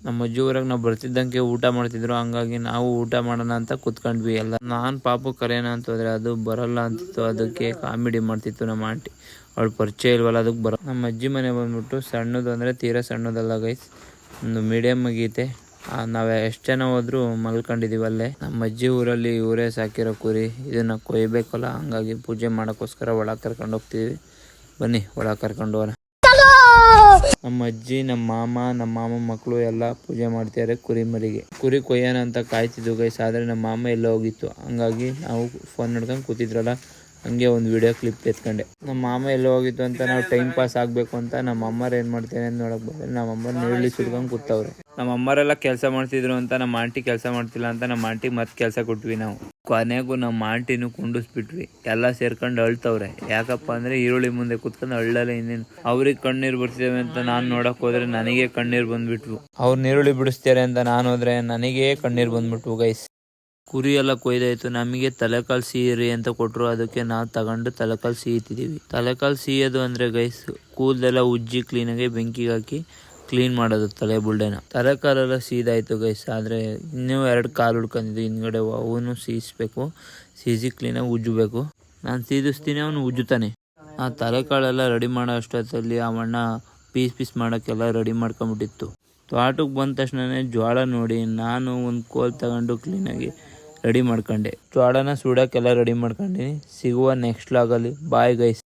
ನಮ್ಮ ಅಜ್ಜಿ ಊರಾಗ ನಾವು ಬರ್ತಿದ್ದಂಗೆ ಊಟ ಮಾಡ್ತಿದ್ರು, ಹಂಗಾಗಿ ನಾವು ಊಟ ಮಾಡೋಣ ಅಂತ ಕುತ್ಕೊಂಡ್ವಿ ಎಲ್ಲ. ನಾನು ಪಾಪು ಕರೆಯೋಣ ಅಂತ ಹೋದ್ರೆ ಅದು ಬರಲ್ಲ ಅಂತಿತ್ತು. ಅದಕ್ಕೆ ಕಾಮಿಡಿ ಮಾಡ್ತಿತ್ತು ನಮ್ಮ ಆಂಟಿ, ಅವಳು ಪರಿಚಯ ಇಲ್ವಲ್ಲ ಅದಕ್ಕೆ ನಮ್ಮ ಅಜ್ಜಿ ಮನೆ ಬಂದ್ಬಿಟ್ಟು ಸಣ್ಣದು ಅಂದರೆ ತೀರಾ ಸಣ್ಣದಲ್ಲ ಗೈಸ್, ಒಂದು ಮೀಡಿಯಮ್ ಆಗೈತೆ. ನಾವು ಎಷ್ಟು ಜನ ಹೋದ್ರೂ ಮಲ್ಕೊಂಡಿದ್ದೀವಿ ಅಲ್ಲೇ. ನಮ್ಮ ಅಜ್ಜಿ ಊರಲ್ಲಿ ಇವರೇ ಸಾಕಿರೋ ಕುರಿ, ಇದನ್ನು ಕೊಯ್ಬೇಕಲ್ಲ, ಹಂಗಾಗಿ ಪೂಜೆ ಮಾಡೋಕ್ಕೋಸ್ಕರ ಒಳಗೆ ಕರ್ಕೊಂಡು ಹೋಗ್ತೀವಿ. ಬನ್ನಿ ಒಳಗೆ ಕರ್ಕೊಂಡು ಹೋಗೋಣ. ನಮ್ಮ ಅಜ್ಜಿ, ನಮ್ಮ ಮಾಮ ಮಕ್ಕಳು ಎಲ್ಲ ಪೂಜೆ ಮಾಡ್ತಿದ್ದಾರೆ ಕುರಿ ಮರಿಗೆ. ಕುರಿ ಕೊಯ್ಯೋಣ ಅಂತ ಕಾಯ್ತಿದ್ವು ಗೈಸ್, ಆದರೆ ನಮ್ಮ ಮಾಮ ಎಲ್ಲ ಹೋಗಿತ್ತು. ಹಂಗಾಗಿ ನಾವು ಫೋನ್ ನೋಡ್ಕೊಂಡು ಕೂತಿದ್ರಲ್ಲ, ಹಂಗೆ ಒಂದು ವಿಡಿಯೋ ಕ್ಲಿಪ್ ಎತ್ಕೊಂಡೆ. ನಮ್ಮ ಮಾಮ ಎಲ್ಲ ಹೋಗಿತ್ತು ಅಂತ ನಾವು ಟೈಮ್ ಪಾಸ್ ಆಗಬೇಕು ಅಂತ ನಮ್ಮ ಅಮ್ಮರು ಏನು ಮಾಡ್ತೇನೆ ಅಂತ ನೋಡಕ್ಕೆ ಬಂದರೆ ನಮ್ಮ ಅಮ್ಮರು ನೀರುಳ್ಳಿ ಸುಡ್ಕೊಂಡು ಕೂತವ್ರೆ. ನಮ್ಮ ಅಮ್ಮರೆಲ್ಲ ಕೆಲಸ ಮಾಡ್ತಿದ್ರು ಅಂತ ನಮ್ಮ ಆಂಟಿ ಕೆಲಸ ಮಾಡ್ತಿಲ್ಲ ಅಂತ ನಮ್ಮ ಆಂಟಿಗೆ ಮತ್ತೆ ಕೆಲಸ ಕೊಟ್ವಿ ನಾವು. ಕೊನೆಗೂ ನಮ್ಮ ಆಂಟಿನೂ ಕುಂಡಿಸ್ಬಿಟ್ವಿ. ಎಲ್ಲ ಸೇರ್ಕೊಂಡು ಅಳ್ತವ್ರೆ. ಯಾಕಪ್ಪ ಅಂದರೆ ಈರುಳ್ಳಿ ಮುಂದೆ ಕೂತ್ಕೊಂಡು ಅಳ್ಳಲ್ಲ. ಇನ್ನೇನು ಅವ್ರಿಗೆ ಕಣ್ಣೀರು ಬರ್ತಿದ್ದಾವೆ ಅಂತ ನಾನು ನೋಡಕ್ಕೆ ಹೋದ್ರೆ ನನಗೆ ಕಣ್ಣೀರು ಬಂದ್ಬಿಟ್ವು. ಅವ್ರು ನೀರುಳ್ಳಿ ಬಿಡಿಸ್ತಾರೆ ಅಂತ ನಾನು ಹೋದ್ರೆ ನನಗೇ ಕಣ್ಣೀರು ಬಂದ್ಬಿಟ್ವು ಗೈಸ್. ಕುರಿ ಎಲ್ಲ ಕೊಯ್ದಾಯ್ತು. ನಮಗೆ ತಲೆಕಾಲು ಸೀರಿ ಅಂತ ಕೊಟ್ಟರು. ಅದಕ್ಕೆ ನಾವು ತಗೊಂಡು ತಲೆಕಾಲು ಸೀತಿದ್ದೀವಿ. ತಲೆಕಾಲು ಸೀಯೋದು ಅಂದರೆ ಗೈಸ್, ಕೂದಲೆಲ್ಲ ಉಜ್ಜಿ ಕ್ಲೀನಾಗಿ ಬೆಂಕಿಗೆ ಹಾಕಿ ಕ್ಲೀನ್ ಮಾಡೋದು ತಲೆ ಬುಲ್ಡೆನ. ತಲೆಕಾಲೆಲ್ಲ ಸೀದಾಯ್ತು ಗೈಸ್, ಆದರೆ ಇನ್ನೂ 2 ಕಾಲು ಉಳ್ಕೊಂಡಿದ್ದು ಹಿಂದ್ಗಡೆ, ಅವನು ಸೀಸ್ಬೇಕು. ಸೀಸಿ ಕ್ಲೀನಾಗಿ ಉಜ್ಜಬೇಕು. ನಾನು ಸೀದಿಸ್ತೀನಿ, ಅವನು ಉಜ್ಜುತ್ತಾನೆ. ಆ ತಲೆಕಾಳೆಲ್ಲ ರೆಡಿ ಮಾಡೋ ಅಷ್ಟೊತ್ತಲ್ಲಿ ಅವಣ್ಣ ಪೀಸ್ ಮಾಡೋಕ್ಕೆಲ್ಲ ರೆಡಿ ಮಾಡ್ಕೊಂಬಿಟ್ಟಿತ್ತು. ತೋಟಕ್ಕೆ ಬಂದ ತಕ್ಷಣವೇ ಜೋಳ ನೋಡಿ ನಾನು ಒಂದು ಕೋಲ್ ತಗೊಂಡು ಕ್ಲೀನಾಗಿ ರೆಡಿ ಮಾಡ್ಕೊಂಡೆ. ಜೋಳನ ಸುಡೋಕ್ಕೆಲ್ಲ ರೆಡಿ ಮಾಡ್ಕೊಂಡಿನಿ. ಸಿಗುವ ನೆಕ್ಸ್ಟ್ ಲಾಗಲ್ಲಿ. Bye guys.